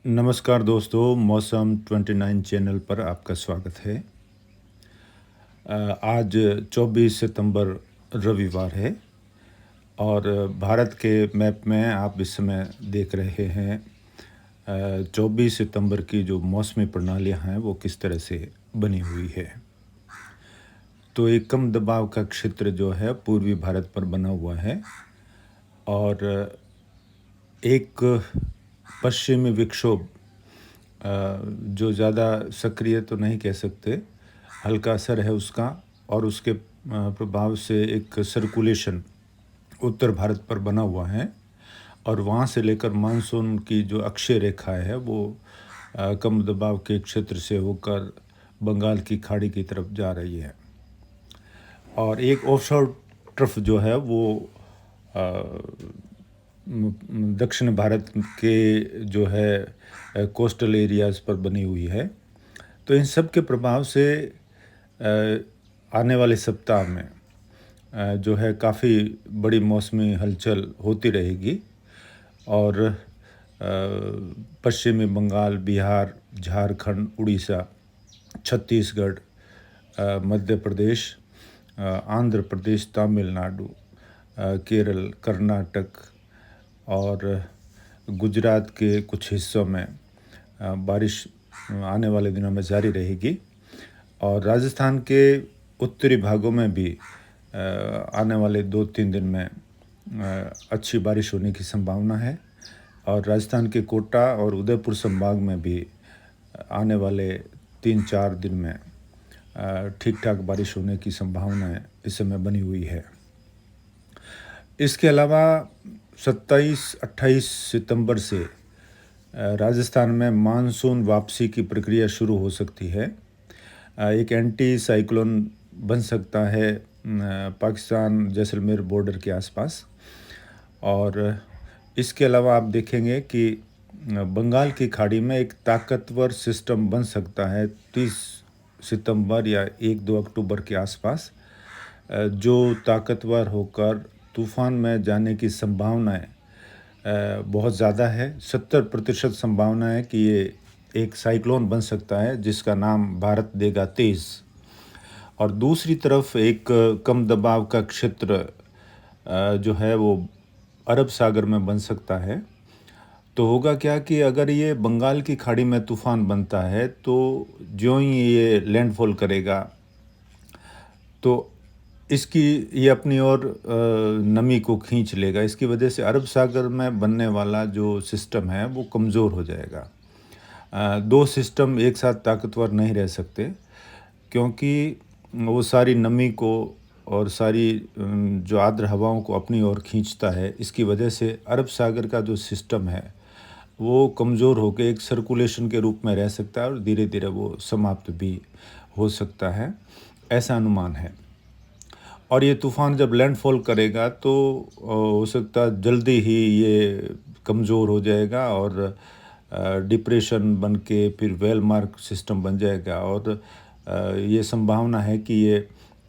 नमस्कार दोस्तों, मौसम 29 चैनल पर आपका स्वागत है। आज 24 सितंबर रविवार है और भारत के मैप में आप इस समय देख रहे हैं 24 सितंबर की जो मौसमी प्रणालियाँ हैं वो किस तरह से बनी हुई है। तो एक कम दबाव का क्षेत्र जो है पूर्वी भारत पर बना हुआ है और एक पश्चिमी विक्षोभ जो ज़्यादा सक्रिय तो नहीं कह सकते, हल्का असर है उसका और उसके प्रभाव से एक सर्कुलेशन उत्तर भारत पर बना हुआ है और वहाँ से लेकर मानसून की जो अक्षीय रेखा है वो कम दबाव के क्षेत्र से होकर बंगाल की खाड़ी की तरफ जा रही है और एक ऑफशोर ट्रफ जो है वो दक्षिण भारत के जो है कोस्टल एरियाज़ पर बनी हुई है। तो इन सब के प्रभाव से आने वाले सप्ताह में जो है काफ़ी बड़ी मौसमी हलचल होती रहेगी और पश्चिमी बंगाल, बिहार, झारखंड, उड़ीसा, छत्तीसगढ़, मध्य प्रदेश, आंध्र प्रदेश, तमिलनाडु, केरल, कर्नाटक और गुजरात के कुछ हिस्सों में बारिश आने वाले दिनों में जारी रहेगी और राजस्थान के उत्तरी भागों में भी आने वाले 2-3 दिन में अच्छी बारिश होने की संभावना है और राजस्थान के कोटा और उदयपुर संभाग में भी आने वाले 3-4 दिन में ठीक ठाक बारिश होने की संभावनाएं इस समय बनी हुई है। इसके अलावा 27-28 सितंबर से राजस्थान में मानसून वापसी की प्रक्रिया शुरू हो सकती है। एक एंटी साइक्लोन बन सकता है पाकिस्तान जैसलमेर बॉर्डर के आसपास और इसके अलावा आप देखेंगे कि बंगाल की खाड़ी में एक ताकतवर सिस्टम बन सकता है 30 सितंबर या 1-2 अक्टूबर के आसपास, जो ताकतवर होकर तूफ़ान में जाने की संभावनाएं बहुत ज़्यादा है। 70% संभावना है कि ये एक साइक्लोन बन सकता है जिसका नाम भारत देगा तेज़। और दूसरी तरफ एक कम दबाव का क्षेत्र जो है वो अरब सागर में बन सकता है। तो होगा क्या कि अगर ये बंगाल की खाड़ी में तूफ़ान बनता है तो ज्यों ही ये लैंडफॉल करेगा तो ये अपनी ओर नमी को खींच लेगा। इसकी वजह से अरब सागर में बनने वाला जो सिस्टम है वो कमज़ोर हो जाएगा। दो सिस्टम एक साथ ताकतवर नहीं रह सकते क्योंकि वो सारी नमी को और सारी जो आर्द्र हवाओं को अपनी ओर खींचता है। इसकी वजह से अरब सागर का जो सिस्टम है वो कमज़ोर होकर एक सर्कुलेशन के रूप में रह सकता है और धीरे धीरे वो समाप्त भी हो सकता है, ऐसा अनुमान है। और ये तूफ़ान जब लैंडफॉल करेगा तो हो सकता है जल्दी ही ये कमज़ोर हो जाएगा और डिप्रेशन बन के फिर वेलमार्क सिस्टम बन जाएगा और ये संभावना है कि ये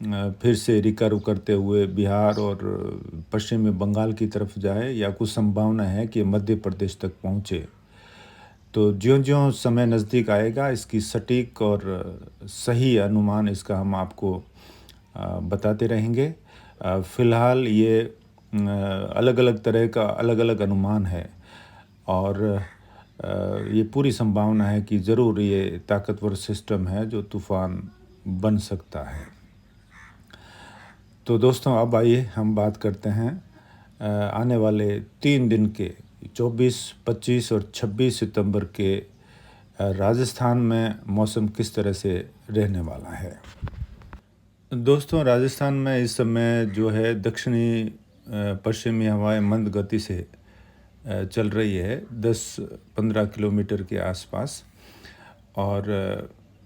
फिर से रिकवर करते हुए बिहार और पश्चिमी बंगाल की तरफ जाए या कुछ संभावना है कि मध्य प्रदेश तक पहुँचे। तो ज्यों-ज्यों समय नज़दीक आएगा इसकी सटीक और सही अनुमान इसका हम आपको बताते रहेंगे। फ़िलहाल ये अलग अलग तरह का अलग अलग अनुमान है और ये पूरी संभावना है कि ज़रूर ये ताकतवर सिस्टम है जो तूफ़ान बन सकता है। तो दोस्तों अब आइए हम बात करते हैं आने वाले 3 दिन के 24, 25 और 26 सितंबर के राजस्थान में मौसम किस तरह से रहने वाला है। दोस्तों राजस्थान में इस समय जो है दक्षिणी पश्चिमी हवाएं मंद गति से चल रही है 10-15 किलोमीटर के आसपास और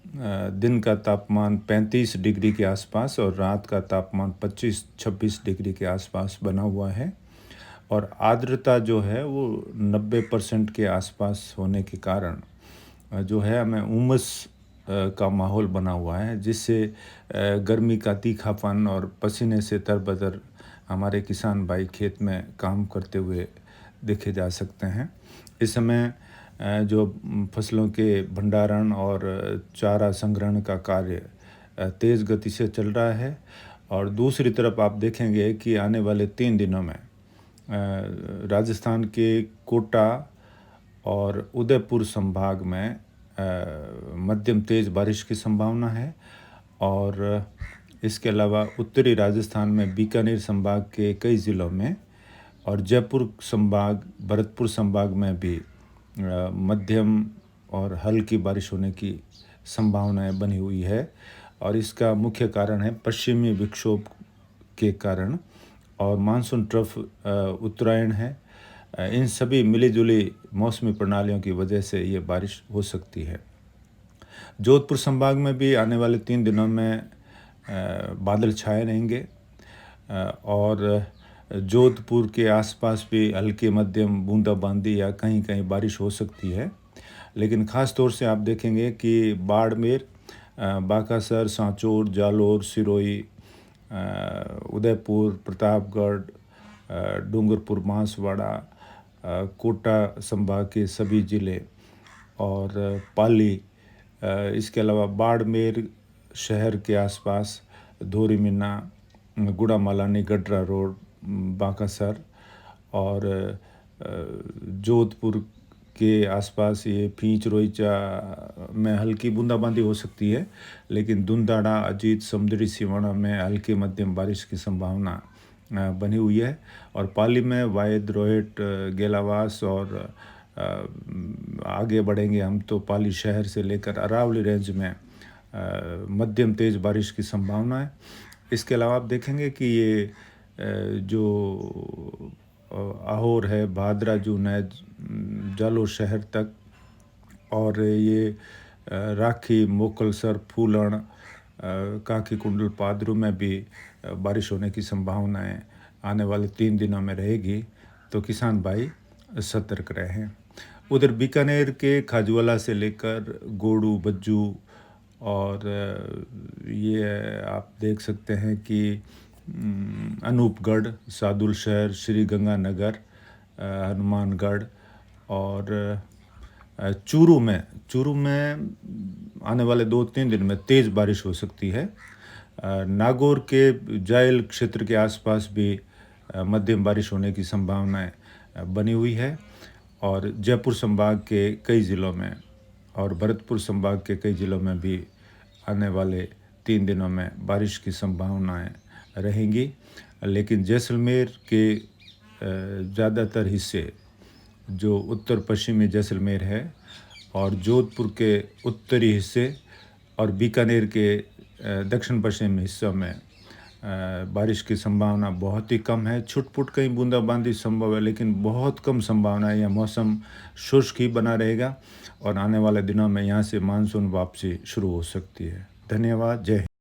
दिन का तापमान 35 डिग्री के आसपास और रात का तापमान 25-26 डिग्री के आसपास बना हुआ है और आर्द्रता जो है वो 90% के आसपास होने के कारण जो है हमें उमस का माहौल बना हुआ है जिससे गर्मी का तीखापन और पसीने से तरबतर हमारे किसान भाई खेत में काम करते हुए देखे जा सकते हैं। इस समय जो फसलों के भंडारण और चारा संग्रहण का कार्य तेज़ गति से चल रहा है। और दूसरी तरफ आप देखेंगे कि आने वाले 3 दिनों में राजस्थान के कोटा और उदयपुर संभाग में मध्यम तेज़ बारिश की संभावना है। और इसके अलावा उत्तरी राजस्थान में बीकानेर संभाग के कई ज़िलों में और जयपुर संभाग, भरतपुर संभाग में भी मध्यम और हल्की बारिश होने की संभावनाएं बनी हुई है। और इसका मुख्य कारण है पश्चिमी विक्षोभ के कारण और मानसून ट्रफ उत्तरायण है। इन सभी मिली-जुली मौसमी प्रणालियों की वजह से ये बारिश हो सकती है। जोधपुर संभाग में भी आने वाले 3 दिनों में बादल छाए रहेंगे और जोधपुर के आसपास भी हल्की मध्यम बूंदाबांदी या कहीं कहीं बारिश हो सकती है। लेकिन ख़ास तौर से आप देखेंगे कि बाड़मेर, बांकासर, सांचौर, जालोर, सिरोही, उदयपुर, प्रतापगढ़, डूंगरपुर, बांसवाड़ा, कोटा संभाग के सभी ज़िले और पाली, इसके अलावा बाड़मेर शहर के आसपास धोरीमीना, गुड़ामालानी, गडरा रोड, बांकासर और जोधपुर के आसपास ये पींच रोईचा में हल्की बूंदाबांदी हो सकती है। लेकिन दुंदाड़ा, अजीत, समुद्री सिवाना में हल्की मध्यम बारिश की संभावना बनी हुई है। और पाली में वायद, रोहिट, गेलावास और आगे बढ़ेंगे हम तो पाली शहर से लेकर अरावली रेंज में मध्यम तेज़ बारिश की संभावना है। इसके अलावा आप देखेंगे कि ये जो आहोर है, भादरा, जून है, जालोर शहर तक और ये राखी, मोकलसर, फूलन, काकी कुंडल, पादरू में भी बारिश होने की संभावनाएं आने वाले 3 दिनों में रहेगी। तो किसान भाई सतर्क रहें। उधर बीकानेर के खाजवाला से लेकर गोड़ू, बज्जू और ये आप देख सकते हैं कि अनूपगढ़, सादुल शहर, श्री गंगानगर, हनुमानगढ़ और चूरू में आने वाले 2-3 दिन में तेज़ बारिश हो सकती है। नागौर के जायल क्षेत्र के आसपास भी मध्यम बारिश होने की संभावनाएं बनी हुई है। और जयपुर संभाग के कई ज़िलों में और भरतपुर संभाग के कई ज़िलों में भी आने वाले 3 दिनों में बारिश की संभावनाएं रहेंगी। लेकिन जैसलमेर के ज़्यादातर हिस्से जो उत्तर पश्चिमी जैसलमेर है और जोधपुर के उत्तरी हिस्से और बीकानेर के दक्षिण पश्चिमी हिस्सों में बारिश की संभावना बहुत ही कम है। छुट-पुट कहीं बूंदाबांदी संभव है, लेकिन बहुत कम संभावना है। यह मौसम शुष्क ही बना रहेगा और आने वाले दिनों में यहाँ से मानसून वापसी शुरू हो सकती है। धन्यवाद। जय हिंद।